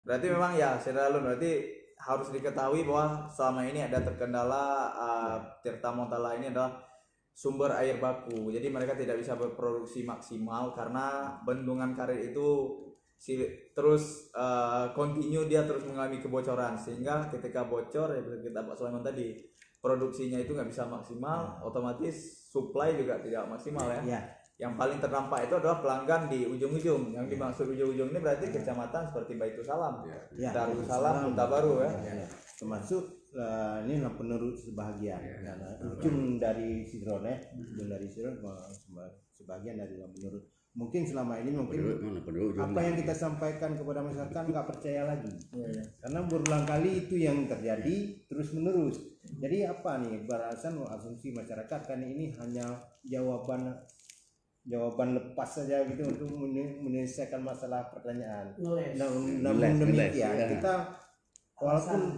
Berarti memang ya Siralun, berarti harus diketahui bahwa selama ini ada terkendala Tirta Montala ini adalah sumber air baku. Jadi mereka tidak bisa berproduksi maksimal karena bendungan Karet itu terus continue, dia terus mengalami kebocoran, sehingga ketika bocor ya seperti kita Pak Sulaiman tadi, produksinya itu nggak bisa maksimal, otomatis supply juga tidak maksimal ya. Ya. Yang paling terdampak itu adalah pelanggan di ujung-ujung. Yang dimaksud ujung-ujung ini berarti kecamatan seperti Baitussalam, Darussalam, Kota Baru ya. Termasuk ini lah penerus sebahagian. Ujung dari Sidron ya, ujung dari Sidron sebagian dari Lampunurut. Mungkin selama ini apa yang kita sampaikan kepada masyarakat nggak percaya lagi, karena berulang kali itu yang terjadi terus menerus. Jadi apa nih berasan asumsi masyarakat kan ini hanya jawaban lepas saja gitu untuk menyelesaikan masalah pertanyaan. Namun demikian kita walaupun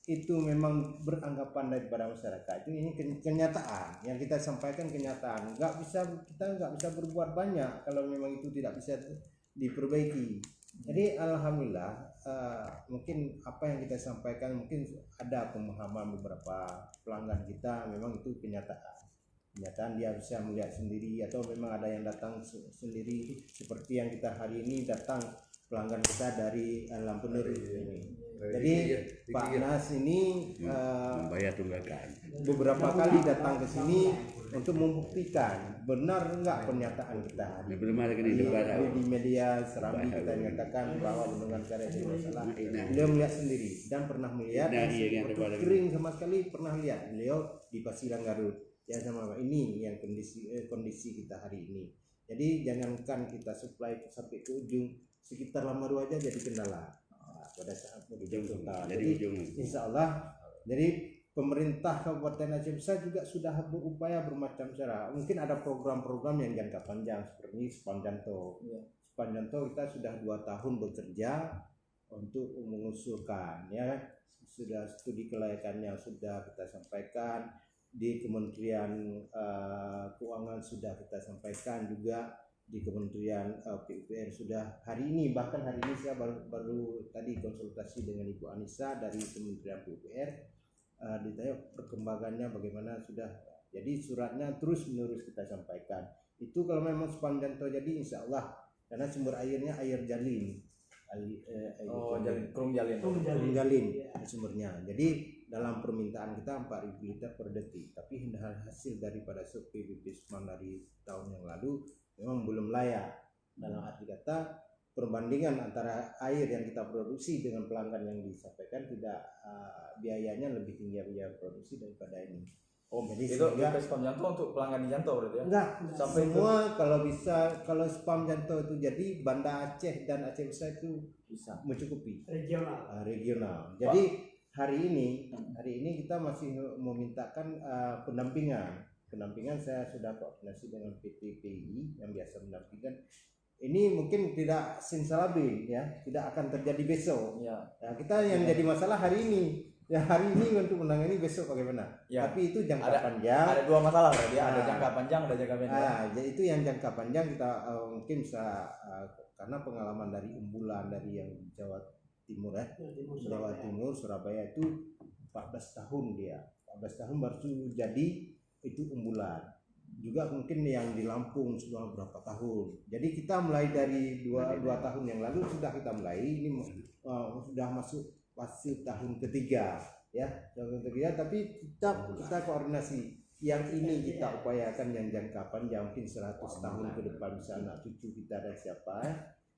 itu memang beranggapan daripada masyarakat itu, ini kenyataan yang kita sampaikan, kenyataan. Kita nggak bisa berbuat banyak kalau memang itu tidak bisa diperbaiki. Jadi alhamdulillah mungkin apa yang kita sampaikan mungkin ada pemahaman beberapa pelanggan kita, memang itu kenyataan dia bisa melihat sendiri atau memang ada yang datang sendiri, seperti yang kita hari ini datang pelanggan kita dari Lampunurut ini. Jadi Pak Nas ini membayar tunggakan beberapa kali datang ke sini untuk membuktikan benar enggak pernyataan kita. Belum ada di media Serambi kita nyatakan bahwa bendungan Karet itu masalah. Beliau melihat sendiri dan pernah melihat kering sama sekali, pernah lihat beliau di Pasilang Garut. Ya sama Pak, ini yang kondisi kita hari ini. Jadi jangankan kita supply sampai ke ujung, sekitar Lamaru aja jadi kendala pada saat ujung total. Jadi insya Allah, jadi pemerintah Kabupaten Aceh Besar juga sudah berupaya bermacam cara. Mungkin ada program-program yang jangka panjang seperti Spamjanto. Spamjanto kita sudah 2 tahun bekerja untuk mengusulkan, ya sudah studi kelayakannya sudah kita sampaikan. Di Kementerian Keuangan sudah kita sampaikan juga, di Kementerian PUPR sudah. Bahkan hari ini saya baru tadi konsultasi dengan Ibu Anissa dari Kementerian PUPR, ditanya perkembangannya bagaimana sudah. Jadi suratnya terus menerus kita sampaikan. Itu kalau memang Spamjanto jadi insya Allah, karena sumber airnya air jalin. Kurung jalin sumbernya. Jadi dalam permintaan kita 4.000 liter per detik, tapi hasil daripada survei BPSMAN dari tahun yang lalu memang belum layak. Dalam arti kata perbandingan antara air yang kita produksi dengan pelanggan yang disampaikan tidak, biayanya lebih tinggi biaya produksi daripada ini. Jadi itu Spamjanto untuk pelanggan di Janto berarti ya? Enggak, sampai semua kalau bisa, kalau Spamjanto itu jadi Banda Aceh dan Aceh Besar itu bisa mencukupi regional. Jadi hari ini kita masih memintakan pendampingan. Saya sudah koordinasi dengan PT PI yang biasa mendampingkan. Ini mungkin tidak simsalabim ya, tidak akan terjadi besok. Ya. Nah, kita yang jadi masalah hari ini. Ya hari ini untuk menangani, besok bagaimana? Ya. Tapi itu jangka panjang. Ada 2 masalah berarti ya, ada jangka panjang, ada jangka pendek. Jadi itu yang jangka panjang kita mungkin bisa karena pengalaman dari unggulan dari yang Jawa Timur ya, Jawa Timur Surabaya itu 14 tahun dia, 14 tahun baru jadi itu unggulan. Juga mungkin yang di Lampung sudah berapa tahun. Jadi kita mulai dari 2 tahun yang lalu sudah kita mulai, ini sudah masuk fase tahun ketiga ya, tapi kita koordinasi. Yang ini kita upayakan yang jangka panjang, mungkin 100 tahun ke depan bisa anak cucu kita dan siapa ya.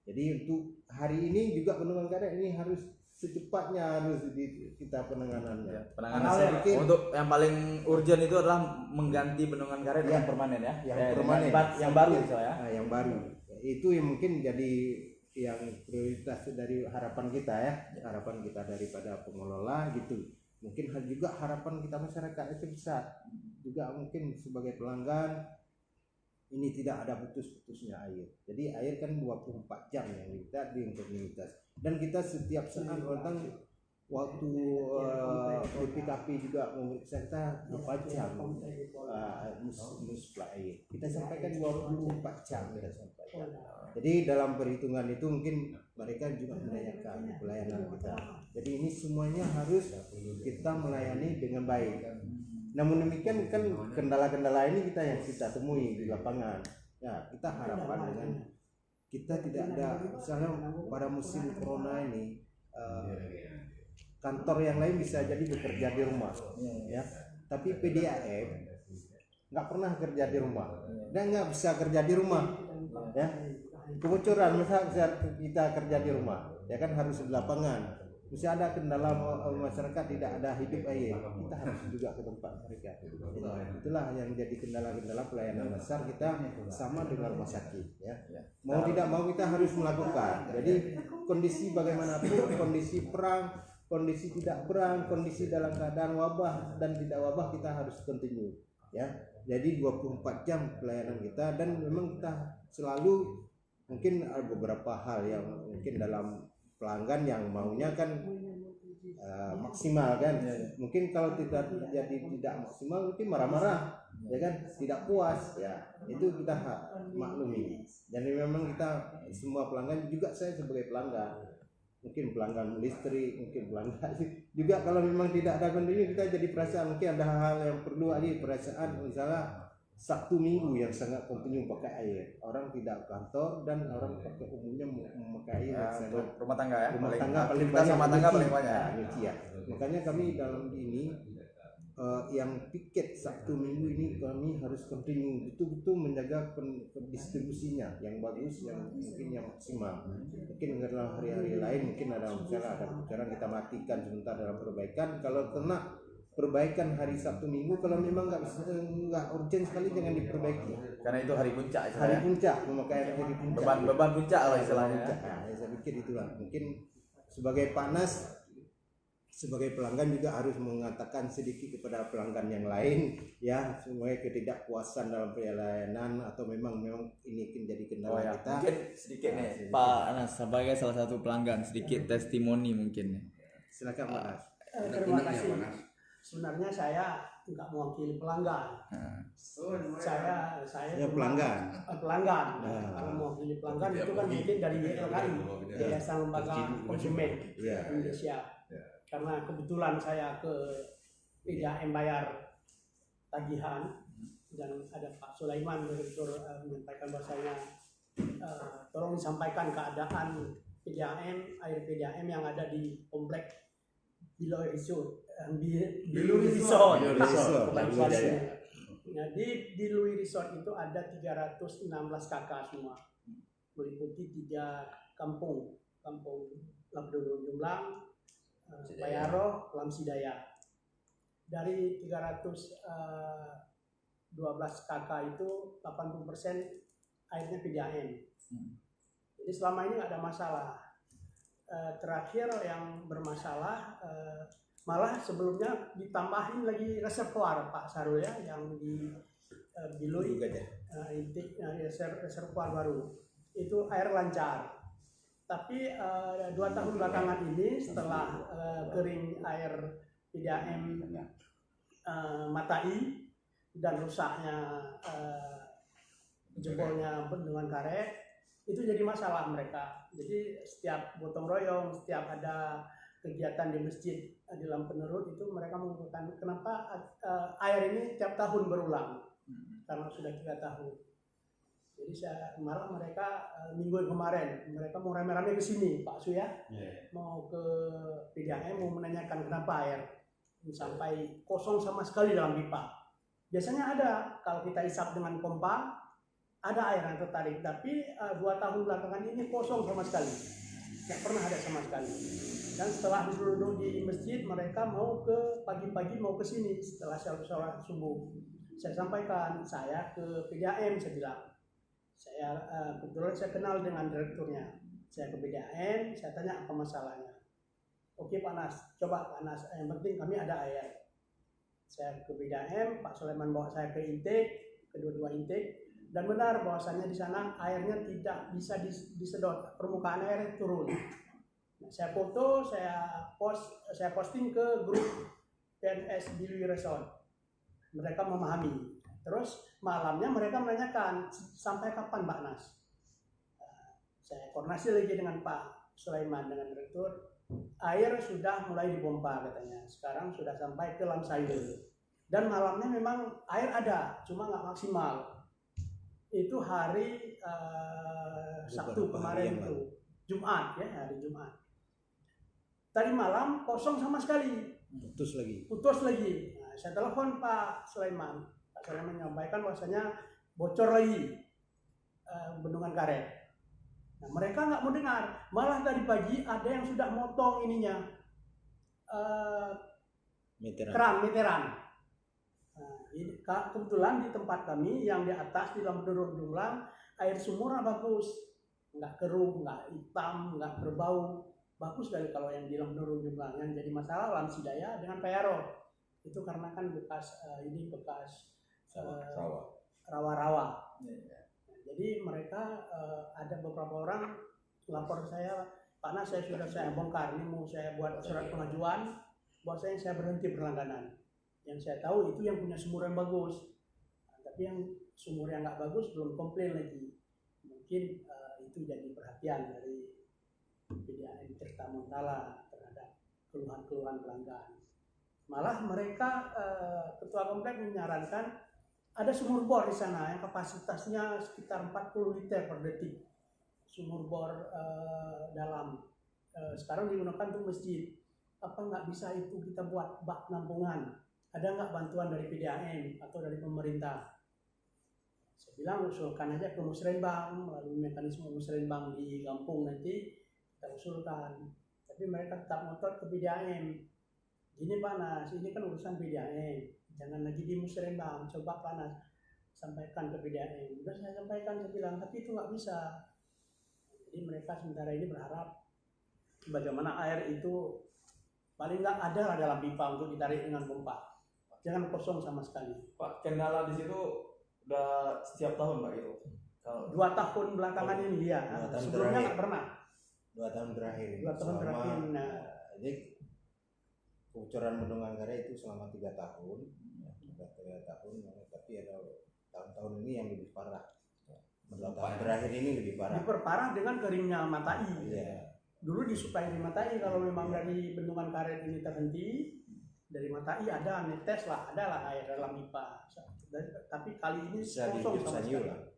Jadi untuk hari ini juga bendungan Karet ini harus secepatnya harus kita penanganannya. Penanganan untuk yang paling urgent itu adalah mengganti bendungan Karet yang permanen ya. Yang permanen, yang baru ya. Yang baru. Itu yang mungkin jadi yang prioritas dari harapan kita ya, harapan kita daripada pengelola gitu. Mungkin juga harapan kita masyarakat Aceh Besar juga, mungkin sebagai pelanggan ini tidak ada putus-putusnya air. Jadi air kan 24 jam yang kita di komunitas, dan kita setiap saat datang waktu BPKP juga memeriksa kita 4 jam supply air. Kita sampaikan 24 jam kita sampaikan. Jadi dalam perhitungan itu mungkin mereka juga menanyakan pelayanan kita. Jadi ini semuanya harus kita melayani dengan baik. Namun demikian kan kendala-kendala ini yang kita temui di lapangan. Ya, kita harapkan dengan kita tidak ada, misalnya pada musim corona ini kantor yang lain bisa jadi bekerja di rumah, ya. Tapi PDAM nggak pernah kerja di rumah dan nggak bisa kerja di rumah, ya. Kebocoran misalnya kita kerja di rumah, ya kan harus di lapangan. Misalnya ada kendala masyarakat tidak ada hidup air, kita harus juga ke tempat mereka. Itulah yang jadi kendala-kendala pelayanan dasar kita sama dengan rumah sakit, ya. Mau tidak mau kita harus melakukan. Jadi kondisi bagaimanapun, kondisi perang, kondisi tidak perang, kondisi dalam keadaan wabah dan tidak wabah, kita harus continue, ya. Jadi 24 jam pelayanan kita, dan memang kita selalu mungkin ada beberapa hal yang mungkin dalam pelanggan yang maunya kan maksimal kan, mungkin kalau tidak maksimal mungkin marah-marah, ya kan, tidak puas, ya itu kita maklumi. Jadi memang kita semua pelanggan, juga saya sebagai pelanggan, mungkin pelanggan listrik, mungkin pelanggan juga kalau memang tidak ada kondisi kita jadi perasaan, mungkin ada hal yang perlu lagi perasaan, misalnya Sabtu Minggu yang sangat kontinu pakai air, orang tidak kantor dan orang pakai umumnya memakai air untuk rumah tangga, ya, rumah tangga paling kita banyak, sama tangga paling banyak, ya. Makanya kami dalam ini yang piket Sabtu Minggu ini kami harus kontinu betul-betul menjaga distribusinya yang bagus, yang mungkin yang maksimal. Mungkin karena hari-hari lain mungkin ada misalnya ada kebocoran, kita matikan sebentar dalam perbaikan. Kalau kena perbaikan hari Sabtu Minggu, kalau memang nggak urgent sekali jangan diperbaiki. Karena itu hari puncak. Hari puncak, memakai hari puncak. Beban puncak lah istilahnya. Nah, saya pikir itulah. Mungkin sebagai panas, sebagai pelanggan juga harus mengatakan sedikit kepada pelanggan yang lain, ya, supaya ketidakpuasan dalam pelayanan atau memang ini jadi kendala kita. Mungkin sedikit nih, Pak Anas sebagai salah satu pelanggan, sedikit testimoni mungkin. Silakan Pak Anas. Terima kasih. Sebenarnya saya nggak mewakili pelanggan. Saya pelanggan. Kalau mewakili pelanggan itu kan mungkin dari YLKI, Yayasan Lembaga Konsumen Indonesia. Karena kebetulan saya ke PDAM bayar tagihan, dan ada Pak Sulaiman direktur menyampaikan bahwasanya tolong disampaikan keadaan PDAM, air PDAM yang ada di komplek Biloi Resort. Nah, di Louis Resort itu ada 316 KK semua, meliputi 3 kampung Labdulu Jumblang, Bayaro, Lamsidaya. Dari 312 KK itu 80% airnya PDAM. Jadi selama ini nggak ada masalah. Terakhir yang bermasalah, malah sebelumnya ditambahin lagi reservoir Pak Sarul, ya, yang di Biloi intik reservoir baru itu air lancar. Tapi 2 tahun belakangan ini setelah kering air PDAM Matai dan rusaknya jebolnya bendungan karet, itu jadi masalah mereka. Jadi setiap gotong royong, setiap ada kegiatan di masjid di Lampenerut itu mereka mengusulkan kenapa air ini tiap tahun berulang, karena sudah 3 tahun. Jadi malah mereka minggu kemarin mereka mau rame-rame ke sini, Pak Suya, mau ke PDAM mau menanyakan kenapa air sampai kosong sama sekali dalam pipa. Biasanya ada, kalau kita hisap dengan pompa ada air yang tertarik, tapi 2 tahun belakangan ini kosong sama sekali, nggak pernah ada sama sekali. Dan setelah duduk di masjid, mereka mau ke pagi-pagi mau ke sini setelah sholat subuh. Saya sampaikan, saya ke PDAM, saya bilang, kebetulan saya kenal dengan direkturnya. Saya ke PDAM, saya tanya apa masalahnya. Oke Pak Nas, coba Pak Nas, yang penting kami ada air. Saya ke PDAM, Pak Sulaiman bawa saya ke intake, kedua-dua intake. Dan benar bahwasannya di sana airnya tidak bisa disedot, permukaan air turun. Nah, Saya foto, saya posting ke grup PNS Bilui Resort. Mereka memahami. Terus malamnya mereka menanyakan sampai kapan Mbak Nas. Saya koordinasi lagi dengan Pak Sulaiman dengan direktur. Air sudah mulai dipompa katanya. Sekarang sudah sampai ke Lamsaido. Dan malamnya memang air ada, cuma nggak maksimal. Itu hari Sabtu kemarin itu, Jumat ya, hari Jumat. Tadi malam kosong sama sekali. Putus lagi. Nah, saya telepon Pak Sulaiman. Pak Sulaiman menyampaikan bahwasanya bocor lagi bendungan karet. Nah, mereka nggak mau dengar. Malah tadi pagi ada yang sudah motong ininya meteran. Nah, kebetulan di tempat kami yang di atas di Lampenurut Jumlang air sumurnya bagus, nggak keruh, nggak hitam, nggak berbau, bagus sekali kalau yang di Lampenurut Jumlang. Yang jadi masalah Lamsidaya dengan Payaro itu karena kan bekas rawa-rawa. Nah, jadi mereka ada beberapa orang lapor saya, Pak Nas, saya bongkar, ini mau saya buat surat pengajuan, bahwasanya saya berhenti berlangganan. Yang saya tahu itu yang punya sumur yang bagus, tapi yang sumur yang nggak bagus belum komplain lagi. Mungkin itu jadi perhatian dari PDAM Tirta Montala terhadap keluhan-keluhan pelanggan. Malah mereka ketua komplek menyarankan ada sumur bor di sana yang kapasitasnya sekitar 40 liter per detik. Sumur bor dalam sekarang digunakan untuk masjid. Apa nggak bisa itu kita buat bak penampungan? Ada nggak bantuan dari PDAM atau dari pemerintah? Saya bilang usulkan aja ke musrenbang, melalui mekanisme musrenbang di kampung nanti kita usulkan. Tapi mereka tetap ngotot ke PDAM. Gini Pak Nas, ini kan urusan PDAM. Jangan lagi di musrenbang, coba Pak Nas sampaikan ke PDAM. Udah saya sampaikan, saya bilang, tapi itu nggak bisa. Jadi mereka sementara ini berharap bagaimana air itu paling nggak ada lah dalam pipa untuk ditarik dengan pompa. Jangan kosong sama sekali. Pak, kendala di situ udah setiap tahun Pak itu. Kalau 2 tahun belakangan ini ya. Sebelumnya nggak pernah. 2 tahun terakhir. 2 tahun terakhir. Nah, jadi kebocoran bendungan karet itu selama 3 tahun. 3 tahun, tapi ada tahun-tahun ini yang lebih parah. Tahun terakhir ini lebih parah. Diperparah dengan keringnya Matai. Iya. Dulu disuplai di Matai, kalau memang dari bendungan karet ini terhenti, dari Matai ada netes lah, ada lah air dalam pipa. Tapi kali ini Bisa kosong sama sekali.